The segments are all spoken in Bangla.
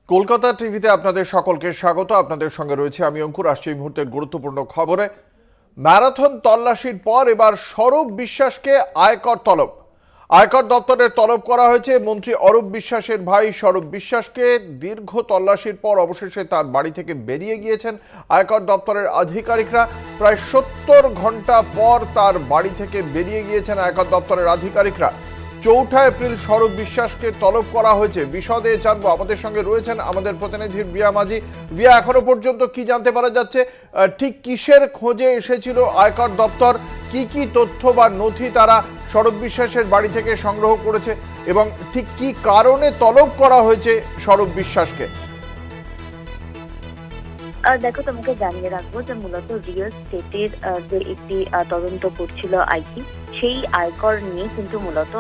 কলকাতা টিভিতে আপনাদের সকলকে স্বাগত। আপনাদের সঙ্গে রয়েছে আমি অঙ্কুর। আসছে এই মুহূর্তের গুরুত্বপূর্ণ খবরে। ম্যারাথন তল্লাশির পর এবার স্বরূপ বিশ্বাসকে আয়কর তলব। আয়কর দপ্তরের তলব করা হয়েছে। মন্ত্রী অরূপ বিশ্বাসের ভাই স্বরূপ বিশ্বাসকে দীর্ঘ তল্লাশির পর অবশেষে তার বাড়ি থেকে বেরিয়ে গিয়েছেন আয়কর দপ্তরের আধিকারিকরা। প্রায় 70 ঘন্টা পর তার বাড়ি থেকে বেরিয়ে গিয়েছেন আয়কর দপ্তরের আধিকারিকরা। ৪ এপ্রিল স্বরূপ বিশ্বাসকে তলব করা হয়েছে। বিশদে জানবো, আমাদের সঙ্গে রয়েছেন আমাদের প্রতিনিধি রিয়া মাঝি। রিয়া, এখনো পর্যন্ত কি জানতে পারা যাচ্ছে? ঠিক কিসের খোঁজে এসেছিল আয়কর দপ্তর? কি কি তথ্য বা নথি তারা স্বরূপ বিশ্বাসের বাড়ি থেকে সংগ্রহ করেছে এবং ঠিক কি কারণে তলব করা হয়েছে স্বরূপ বিশ্বাসকে? দেখো, তোমাকে জানিয়ে রাখবো যে মূলত রিয়েল স্টেটের যে একটি তদন্ত করছিল আইটি, সেই আয়কর নিয়ে কিন্তু মূলত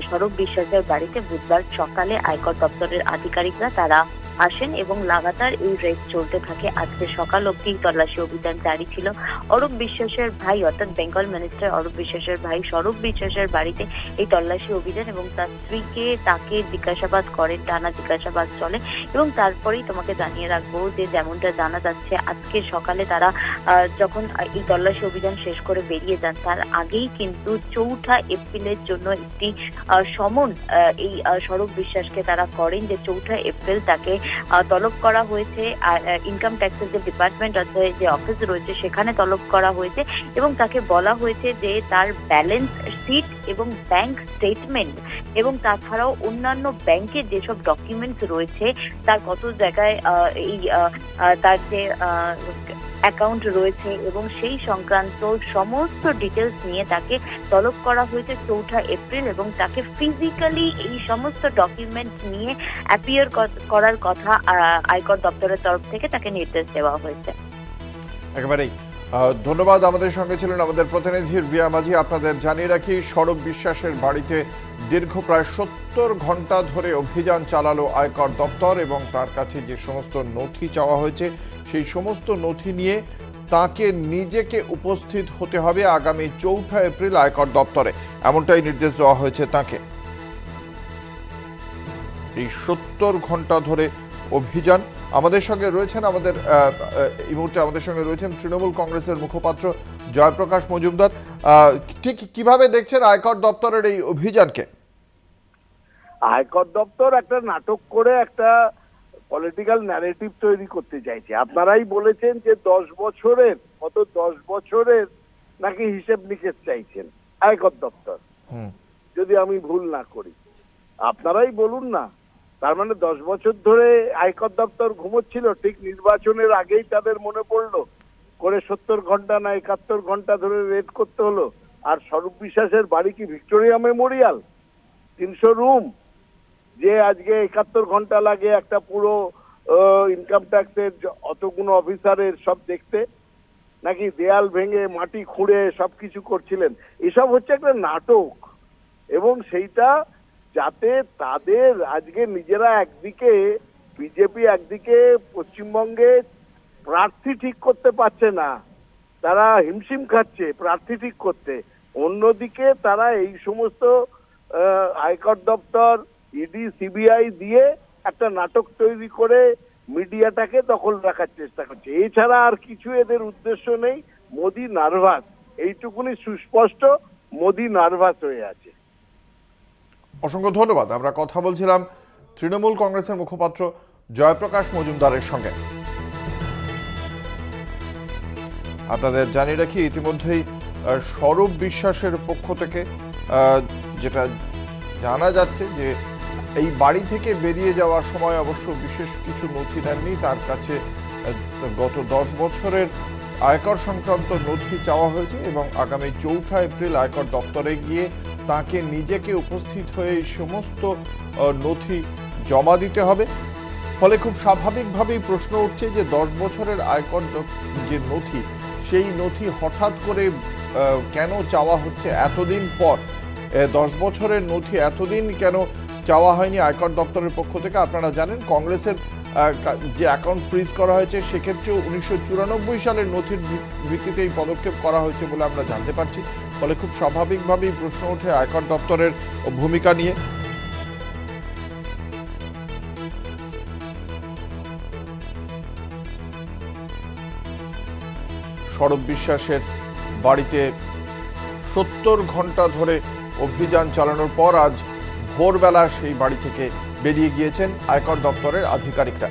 স্বরূপ বিশ্বাসের বাড়িতে বুধবার সকালে আয়কর দপ্তরের আধিকারিকরা তারা আসেন এবং লাগাতার এই রেড চলতে থাকে। আজকে সকাল অবধি তল্লাশি অভিযান জারি ছিল। অরূপ বিশ্বাসের ভাই অর্থাৎ বেঙ্গল মিনিস্টার অরূপ বিশ্বাসের ভাই স্বরূপ বিশ্বাসের বাড়িতে এই তল্লাশি অভিযান এবং তার স্ত্রীকে তাকে জিজ্ঞাসাবাদ করেন, টানা জিজ্ঞাসাবাদ চলে এবং তারপরেই তোমাকে জানিয়ে রাখবো যে যেমনটা জানা যাচ্ছে আজকে সকালে তারা যখন এই তল্লাশি অভিযান শেষ করে বেরিয়ে যান তার আগেই কিন্তু ৪ এপ্রিলের জন্য একটি সমন এই স্বরূপ বিশ্বাসকে তারা করেন যে ৪ এপ্রিল তাকে তলব করা হয়েছে। ইনকাম ট্যাক্সের যে ডিপার্টমেন্ট আছে, যে অফিস রয়েছে, সেখানে তলব করা হয়েছে এবং তাকে বলা হয়েছে যে তার ব্যালেন্স শিট এবং ব্যাংক স্টেটমেন্ট এবং তাছাড়াও অন্যান্য ব্যাংকের যেসব ডকুমেন্টস রয়েছে, তার কত জায়গায় এই তার যে অ্যাকাউন্ট রয়েছে এবং সেই সংক্রান্ত সমস্ত ডিটেলস নিয়ে তাকে তলব করা হয়েছে ৪ এপ্রিল এবং তাকে ফিজিক্যালি এই সমস্ত ডকুমেন্ট নিয়ে অ্যাপিয়ার করার কথা আয়কর দপ্তরের তরফ থেকে তাকে নির্দেশ দেওয়া হয়েছে। একেবারেই ধন্যবাদ। আমাদের সঙ্গে ছিলেন আমাদের প্রতিনিধি রিয়া মাঝি। আপনাদের জানিয়ে রাখি, স্বরূপ বিশ্বাসের বাড়িতে দীর্ঘ প্রায় 70 ঘন্টা ধরে অভিযান চালালো আয়কর দপ্তর এবং তার কাছে যে সমস্ত নথি চাওয়া হয়েছে সেই সমস্ত নথি নিয়ে তাকে নিজেকে উপস্থিত হতে হবে আগামী ৪ এপ্রিল আয়কর দপ্তরে, এমনটাই নির্দেশ দেওয়া হয়েছে তাকে। এই 70 ঘন্টা ধরে অভিযান। আমাদের সঙ্গে রয়েছেন এই মুহূর্তে আমাদের সঙ্গে রয়েছেন তৃণমূল কংগ্রেসের মুখপাত্র জয়প্রকাশ মজুমদার। ঠিক কিভাবে দেখছেন আয়কর দপ্তরের এই অভিযানকে? আয়কর দপ্তর একটা নাটক করে একটা পলিটিক্যাল ন্যারেটিভ তৈরি করতে চাইছে। আপনারাই বলেছেন যে 10 বছরের নাকি হিসেব নিকেশ চাইছেন আয়কর দপ্তর, যদি আমি ভুল না করি। আপনারাই বলুন না, তার মানে 10 বছর ধরে আয়কর দপ্তর ঘুমোচ্ছিল। ঠিক নির্বাচনের আগেই তাদের মনে পড়লো করে 70 ঘন্টা না 71 ঘন্টা ধরে রেড করতে হলো। আর স্বরূপ বিশ্বাসের বাড়ি কি ভিক্টোরিয়া মেমোরিয়াল 300 রুম, যে আজকে 71 ঘন্টা লাগে একটা পুরো ইনকাম ট্যাক্সের অতগুলো অফিসারের সব দেখতে? নাকি দেয়াল ভেঙে মাটি খুঁড়ে সবকিছু করছিলেন? এসব হচ্ছে একটা নাটক এবং সেইটা যাতে তাদের আজকে নিজেরা একদিকে বিজেপি একদিকে পশ্চিমবঙ্গে প্রার্থী ঠিক করতে পারছে না, তারা হিমশিম খাচ্ছে প্রার্থী ঠিক করতে, অন্যদিকে তারা এই সমস্ত আয়কর দপ্তর, ইডি, সিবিআই দিয়ে একটা নাটক তৈরি করে মিডিয়াটাকে দখল রাখার চেষ্টা করছে। এছাড়া আর কিছু এদের উদ্দেশ্য নেই। মোদি নার্ভাস, এইটুকুনি সুস্পষ্ট, মোদি নার্ভাস হয়ে আছে। অসংখ্য ধন্যবাদ। আমরা কথা বলছিলাম তৃণমূল কংগ্রেসের মুখপাত্র জয়প্রকাশ মজুমদারের সঙ্গে। আপনাদের জানিয়ে রাখি, ইতিমধ্যেই স্বরূপ বিশ্বাসের পক্ষ থেকে যেটা জানা যাচ্ছে যে এই বাড়ি থেকে বেরিয়ে যাওয়ার সময় অবশ্য বিশেষ কিছু নথি নেননি। তার কাছে গত 10 বছরের আয়কর সংক্রান্ত নথি চাওয়া হয়েছে এবং আগামী ৪ এপ্রিল আয়কর দপ্তরে গিয়ে তাকে নিজেকে উপস্থিত হয়ে এই সমস্ত নথি জমা দিতে হবে। ফলে খুব স্বাভাবিকভাবেই প্রশ্ন উঠছে যে 10 বছরের আয়কর যে নথি, সেই নথি হঠাৎ করে কেন চাওয়া হচ্ছে এতদিন পর? 10 বছরের নথি এতদিন কেন চাওয়া হয়নি আয়কর দপ্তরের পক্ষ থেকে? আপনারা জানেন, কংগ্রেসের যে অ্যাকাউন্ট ফ্রিজ করা হয়েছে সেক্ষেত্রেও 1994 সালের নথির ভিত্তিতে এই পদক্ষেপ করা হয়েছে বলে আমরা জানতে পারছি। ফলে খুব স্বাভাবিকভাবেই প্রশ্ন ওঠে আয়কর দপ্তরের ভূমিকা নিয়ে। সৌরভ বিশ্বাসের বাড়িতে 70 ঘন্টা ধরে অভিযান চালানোর পর আজ ভোরবেলা সেই বাড়ি থেকে বেরিয়ে গিয়েছেন আয়কর দপ্তরের আধিকারিকরা।